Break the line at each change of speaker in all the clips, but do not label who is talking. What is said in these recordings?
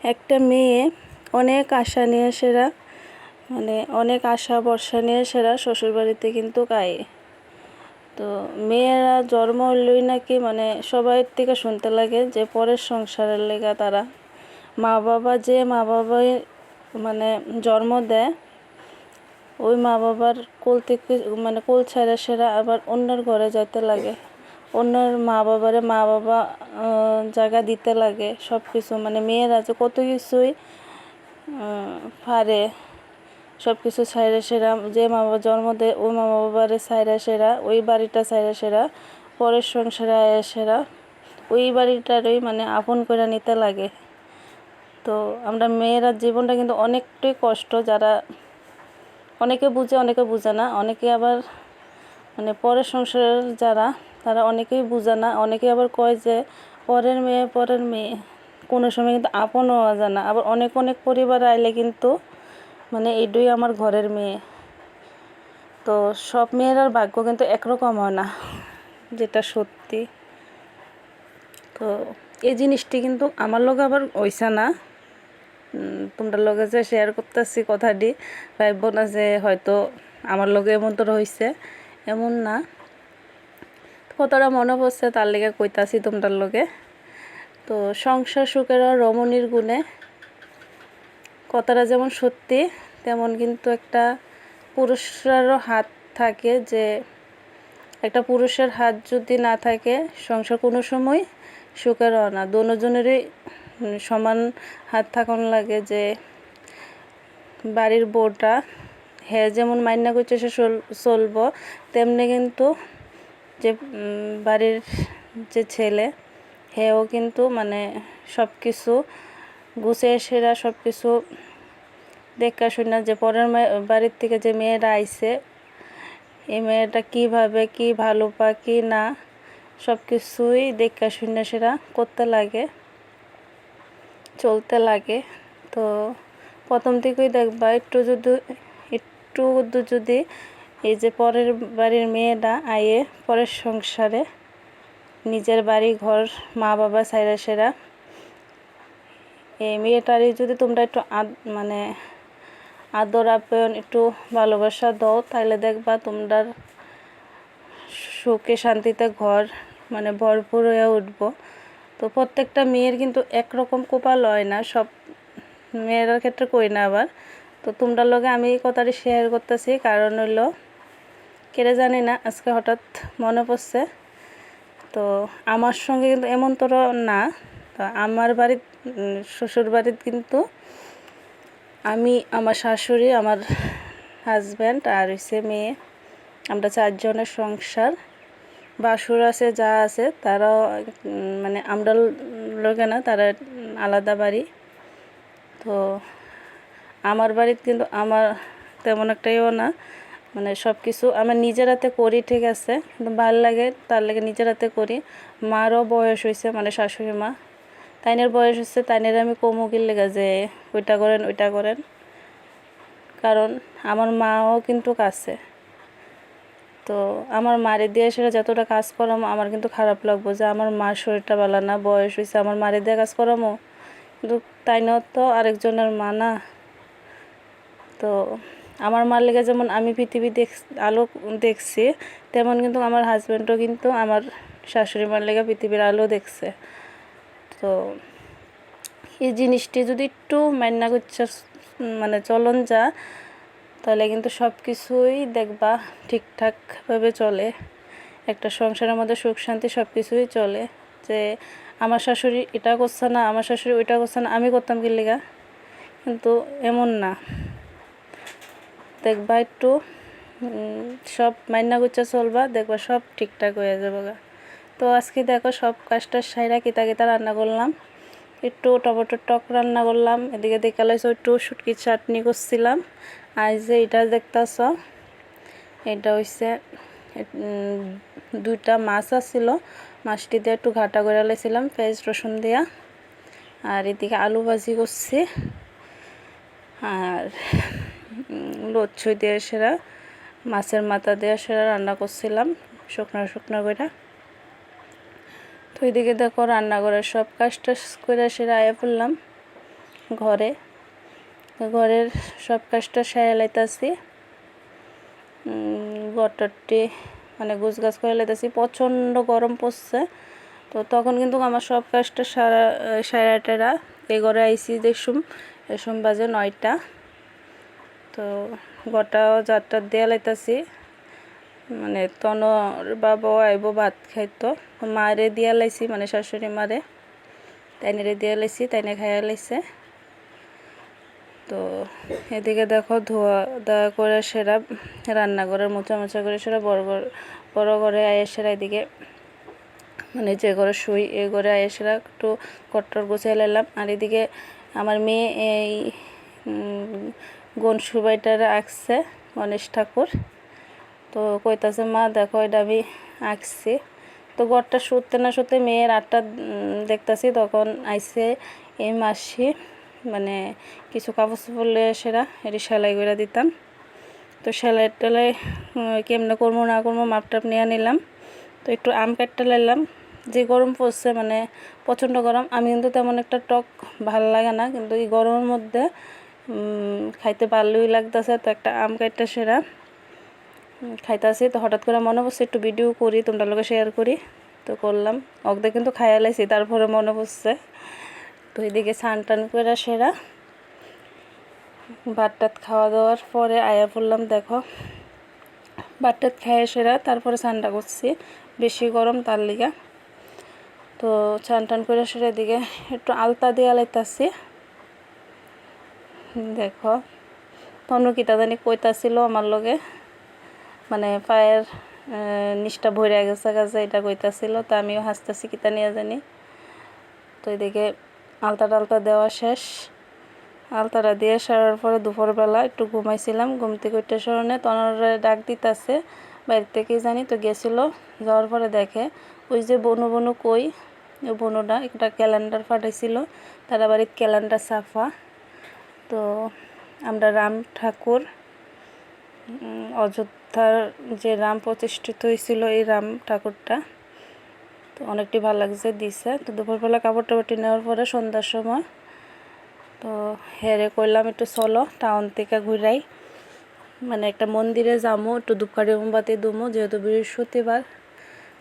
একটা মেয়ে অনেক আশা নিয়ে সেরা অনেক আশা ভরসা নিয়ে সেরা শ্বশুরবাড়িতে কিন্তু গায়ে। তো মেয়েরা জন্ম হইলেই নাকি সবাই থেকে শুনতে লাগে যে পরের সংসারের লেগা তারা মা বাবাই জন্ম দেয়, ওই মা বাবার কোল থেকে কোল ছাড়া সেরা আবার অন্যের ঘরে যাইতে লাগে, অন্যের মা বাবা জায়গা দিতে লাগে। সব কিছু মেয়েরা যে কত কিছুই পারে, সব কিছু ছাইরা সেরা যে মা বাবা জন্ম দেয় ওই মা বাবারে ছাইরা সেরা ওই বাড়িটা ছাইরা সেরা পরের সংসারে আয়া সেরা ওই বাড়িটারই আপন করে নিতে লাগে। তো আমরা মেয়েরা জীবনটা কিন্তু অনেকটাই কষ্ট, যারা অনেকে বুঝে অনেকে বুঝে না, অনেকে আবার পরের সংসারের যারা তারা অনেকেই বুঝে না, অনেকে আবার কয় যে পরের মেয়ে কোনো সময় কিন্তু আপন হওয়া যায় না। আবার অনেক পরিবার আইলে কিন্তু এটাই আমার ঘরের মেয়ে। তো সব মেয়েরার ভাগ্য কিন্তু একরকম হয় না, যেটা সত্যি। তো এই জিনিসটি কিন্তু আমার লগে আবার হইছে না, তোমরা লগে যে শেয়ার করতেছি কথাটি ভাববো না যে হয়তো আমার লগে এমন তোর হয়েছে, এমন না। কতটা মনে পড়ছে তার লেগে কইতাছি তোমরার লগে। তো সংসার সুখের রমণীর গুণে কথাটা যেমন সত্যি, তেমন কিন্তু একটা পুরুষেরও হাত থাকে, যে একটা পুরুষের হাত যদি না থাকে সংসার কোনো সময় সুখের হয় না। দুজনেরই সমান হাত থাকানো লাগে, যে বাড়ির বউটা হ্যাঁ যেমন মাইনা করছে সে চলবো, তেমনি কিন্তু যে বাড়ির যে ছেলে হেও কিন্তু সব কিছু গুছিয়ে সেরা সব কিছু দেখা শুনে, যে পরের বাড়ির থেকে যে মেয়েরা আইছে এই মেয়েটা কীভাবে কি ভালো পা কি না সব কিছুই দেখা শুনে সেরা করতে লাগে, চলতে লাগে। তো প্রথম থেকেই দেখবা একটু যদি এই যে পরের বাড়ির মেয়েটা আয়ে পরের সংসারে নিজের বাড়ি ঘর মা বাবা ছাইরা সেরা এই মেয়েটারই যদি তোমরা একটু আদর আপ্যায়ন একটু ভালোবাসা দাও, তাহলে দেখবা তোমরা সুখে শান্তিতে ঘর ভরপুর হয়ে উঠবো। তো প্রত্যেকটা মেয়ের কিন্তু একরকম কপাল হয় না, সব মেয়েরার ক্ষেত্রে কই না আবার। তো তোমরা লগে আমি এই কথাটি শেয়ার করতেছি, কারণ হইলো কেড়ে জানি না আজকে হঠাৎ মনে পড়ছে। তো আমার সঙ্গে কিন্তু এমন তোর না, তো আমার বাড়ির শ্বশুর বাড়ির কিন্তু আমি, আমার শাশুড়ি, আমার হাজব্যান্ড আর হইছে মেয়ে, আমরা 4 জনের সংসার। বাসুর আছে, যা আছে তারাও আমরা লোকে না, তারা আলাদা বাড়ি। তো আমার বাড়িতে কিন্তু আমার তেমন একটাইও না, সব কিছু আমার নিজের হাতে করি, ঠিক আছে, কিন্তু ভালো লাগে তার লাগে নিজের হাতে করি। মারও বয়স হয়েছে, শাশুড়ি মা তাইনের বয়স হচ্ছে, তাইনের আমি কমুকির লেগে যে ওইটা করেন, কারণ আমার মাও কিন্তু কাছে। তো আমার মারে দিয়ে সেটা যতটা কাজ করামো আমার কিন্তু খারাপ লাগবো যে আমার মার শরীরটা ভালো না, বয়স হয়েছে, আমার মারে দিয়ে কাজ করামো, কিন্তু তাইনও তো আরেকজনের মা না। তো আমার মার লেগে যেমন আমি পৃথিবী আলো দেখছি, তেমন কিন্তু আমার হাজব্যান্ডও কিন্তু আমার শাশুড়ি মার লেগে পৃথিবীর আলো দেখছে। তো এই জিনিসটি যদি একটু মান্না করছে চলন যা, তাহলে কিন্তু সব কিছুই দেখবা ঠিকঠাকভাবে চলে, একটা সংসারের মধ্যে সুখ শান্তি সব কিছুই চলে। যে আমার শাশুড়ি এটা করছে না, আমার শাশুড়ি ওইটা করছে না, আমি করতাম কি লেগা, কিন্তু এমন না। দেখবা একটু সব মাইনা গুচ্ছা চলবা, দেখবা সব ঠিকঠাক হয়ে যাবে। তো আজকে দেখো সব কাজটা সাইরা কিতা রান্না করলাম, একটু টমেটোর টক রান্না করলাম, এদিকে দেখালাইছ একটু শুটকির চাটনি করছিলাম। আর যে এটা দেখতেছ এটা হচ্ছে 2টা মাছ আছিল, মাছটি দিয়ে একটু ঘাটা করে লাইছিলাম পেঁয়াজ রসুন দিয়া। আর এদিকে আলু ভাজি করছি, আর লচ্ছই দিয়ে সেরা মাছের মাথা দিয়ে সেরা রান্না করছিলাম শুকনো করে। তো এদিকে দেখো রান্না করে সব কাজ টাজ করে সেরা আয়া পড়লাম। ঘরে, ঘরের সব কাজটা সেরে লাইতাছি। ঘরটরটি মানে গুছগাছ করে লাইতাছি। প্রচণ্ড গরম পড়ছে, তো তখন কিন্তু আমার সব কাজটা সারা টেরা এই ঘরে আইসি দেখুম এসম বাজে 9টা। তো ঘরটাও যাত্রা দিয়ে লাইতাছি, মানে তনর বাবাও আইব ভাত খাইতো, মারে দিয়া লাইছি, মানে শাশুড়ি মারে তাইনেরে দিয়া লাইছি, তাইনে খাইয়া লাইছে। তো এদিকে দেখো ধোয়া দাওয়া করে সেরা রান্নাঘরের মোছা করে সেরা বড় ঘরে আয়ে সেরা এদিকে মানে যে ঘরে শুই এই ঘরে আয়ে সেরা একটু কট্টর গুছিয়ে লাইলাম। আর এদিকে আমার মেয়ে এই গন সুবাইটার আঁকছে গণেশ ঠাকুর। তো কইতাছে মা দেখো এটা আমি আঁকছি। তো ঘরটা শুতে না শুতে মেয়ের আটটা দেখতাছি, তখন আইসে এই মাসি, মানে কিছু কাপড় চোপড় লয়ে সেরা এটি সেলাই করে দিতাম। তো সেলাই টেলাই কেমনে করবো না করবো মাপটাপ নিয়ে নিলাম। তো একটু আম কাটতে লাইলাম, যে গরম পড়ছে মানে প্রচণ্ড গরম। আমি কিন্তু তেমন একটা টক ভাল লাগে না, কিন্তু এই গরমের মধ্যে খাইতে ভালোই লাগতেছে। তো একটা আম কাটতে সেরা খাইতাছি। তো হঠাৎ করে মনে পড়ছে একটু ভিডিও করি, তোমরা লোকে শেয়ার করি, তো করলাম। অগদে কিন্তু খাইয়া লাইছি, তারপরে মনে পড়ছে। তো এদিকে স্নান টান করে সেরা ভাত টাত খাওয়া দাওয়ার পরে আয়া পড়লাম। দেখো ভাত টাত খাইয়া সেরা তারপরে স্নানটা করছি, বেশি গরম তার লিগা। তো স্নান টান করে সেরা এদিকে একটু আলতা দিয়ে লাইতাছি। দেখো তনু কিটা জানি কইতাছিল আমার লগে, মানে পায়ের নিচটা ভরে গেছে গাছে এটা কইতাছিল। তো আমিও হাসতেছি কিতা নিয়ে জানি। তো এদিকে আলতা টালতা দেওয়া শেষ, আলতাটা দিয়ে সারার পরে দুপুরবেলা একটু ঘুমাইছিলাম। ঘুম থেকে উঠতে স্মরণে তনরে ডাক দিতেছে বাইরে থেকেই জানি। তো গেছিল, যাওয়ার পরে দেখে ওই যে বনু কই, ওই বনুটা একটা ক্যালেন্ডার পাঠাইছিল, তারা বাড়ির ক্যালেন্ডার ছাপা। তো আমরা রাম ঠাকুর অযোধ্যার যে রাম প্রতিষ্ঠিত হয়েছিল এই রাম ঠাকুরটা, তো অনেকটি ভালো লাগছে দিছে। তো দুপুরবেলা কাপড় টাপড়টি নেওয়ার পরে সন্ধ্যার সময় তো হেরে কইলাম একটু চলো টাউন থেকে ঘুরাই, মানে একটা মন্দিরে যাবো, একটু ধূপকাঠি মোমবাতি দুমো, যেহেতু বৃহস্পতিবার।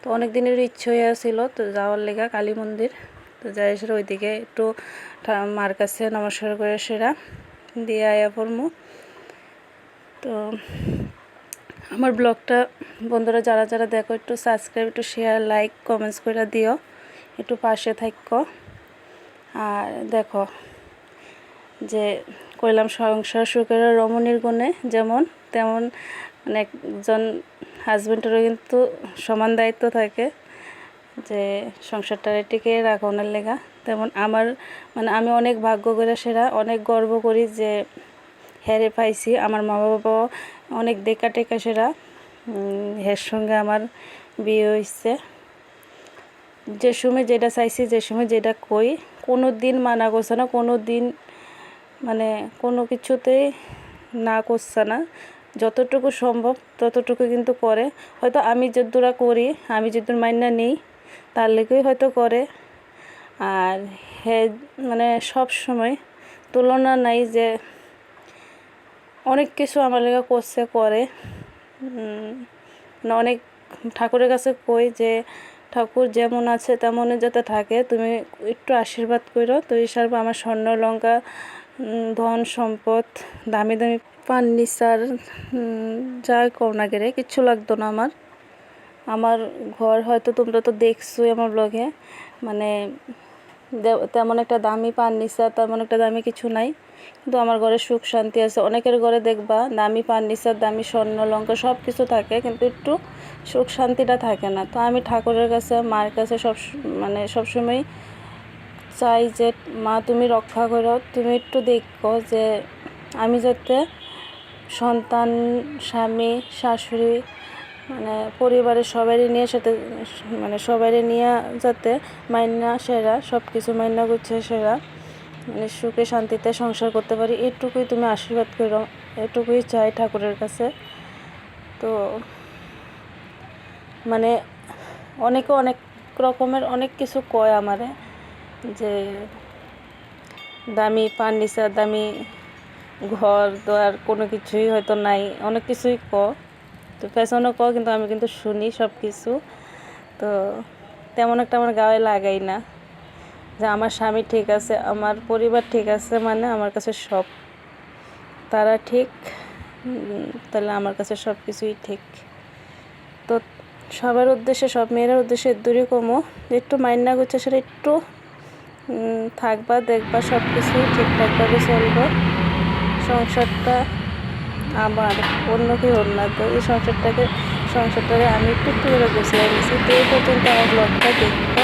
তো অনেক দিনের ইচ্ছে হয়ে ছিল তো যাওয়ার লেগা কালী মন্দির। তো যাই সেরা ওইদিকে একটু মার কাছে নমস্কার করে সেরা দিয়ে আয়া পড়মু। তো আমার ব্লগটা বন্ধুরা যারা যারা দেখো একটু সাবস্ক্রাইব, একটু শেয়ার, লাইক, কমেন্টস করে দিও, একটু পাশে থাকো। আর দেখো যে কইলাম সংসার সুখের রমণীর গুণে যেমন তেমন, মানে একজন হাজব্যান্ডেরও কিন্তু সমান দায়িত্ব থাকে যে সংসারটা টিকে রাখানোর লেগা। তেমন আমার মানে আমি অনেক ভাগ্য করে সেরা অনেক গর্ব করি যে হেরে পাইছি। আমার মা বাবাও অনেক দেখা টেকা সেরা হের সঙ্গে আমার বিয়ে হয়েছে। যে সময় যেটা চাইছি, যে সময় যেটা কই, কোনো দিন মানা করছে না, কোনো দিন মানে কোনো কিছুতেই না করছে না। যতটুকু সম্ভব ততটুকু কিন্তু করে। হয়তো আমি যদ্দুরা করি, আমি যদ্দুর মাইনা নেই, তার লেগেই হয়তো করে। আর হে মানে সব সময় তুলনা নাই যে অনেক কিছু আমার লেগে করছে করে। অনেক ঠাকুরের কাছে কই যে ঠাকুর যেমন আছে তেমনই যাতে থাকে, তুমি একটু আশীর্বাদ করো। তো হিসাবে আমার স্বর্ণ লঙ্কা ধন সম্পদ দামি দামি ফার্নিচার যা কও না গেলে কিচ্ছু লাগতো না আমার। আমার ঘর হয়তো তোমরা তো দেখছোই আমার ব্লগে, মানে তেমন একটা দামি ফার্নিচার তেমন একটা দামি কিছু নাই, কিন্তু আমার ঘরে সুখ শান্তি আছে। অনেকের ঘরে দেখবা দামি ফার্নিচার দামি স্বর্ণ লঙ্কা সব কিছু থাকে, কিন্তু একটু সুখ শান্তিটা থাকে না। তো আমি ঠাকুরের কাছে মার কাছে মানে সবসময় চাই যে মা তুমি রক্ষা করো, তুমি একটু দেখো যে আমি যাতে সন্তান স্বামী শাশুড়ি মানে পরিবারের সবারই নিয়ে সাথে মানে সবারই নিয়ে যাতে মাইনা সেরা সব কিছু মাইনা করছে সেরা মানে সুখে শান্তিতে সংসার করতে পারি, এটুকুই তুমি আশীর্বাদ করো, এটুকুই চাই ঠাকুরের কাছে। তো মানে অনেকে অনেক রকমের অনেক কিছু কয় আমারে যে দামি ফার্নিচার, দামি ঘর দোয়ার কোনো কিছুই হয়তো নাই, অনেক কিছুই তো পেছনে কিন্তু আমি কিন্তু শুনি সব কিছু। তো তেমন একটা আমার গায়ে লাগাই না যে আমার স্বামী ঠিক আছে, আমার পরিবার ঠিক আছে, মানে আমার কাছে সব তারা ঠিক, তাহলে আমার কাছে সব কিছুই ঠিক। তো সবার উদ্দেশ্যে, সব মেয়েরার উদ্দেশ্যে দূরে কমো একটু মাইন্ড না করছে, সেটা একটু থাকবা, দেখবা সব কিছুই ঠিকঠাকভাবে চলবো। সংসারটা আমার, অন্য কেউ না। তো এই সংসারটাকে আমি একটু একটু করে গুছিয়ে নিয়েছি। তো এই পর্যন্ত আমার ব্লগটা দেখবো।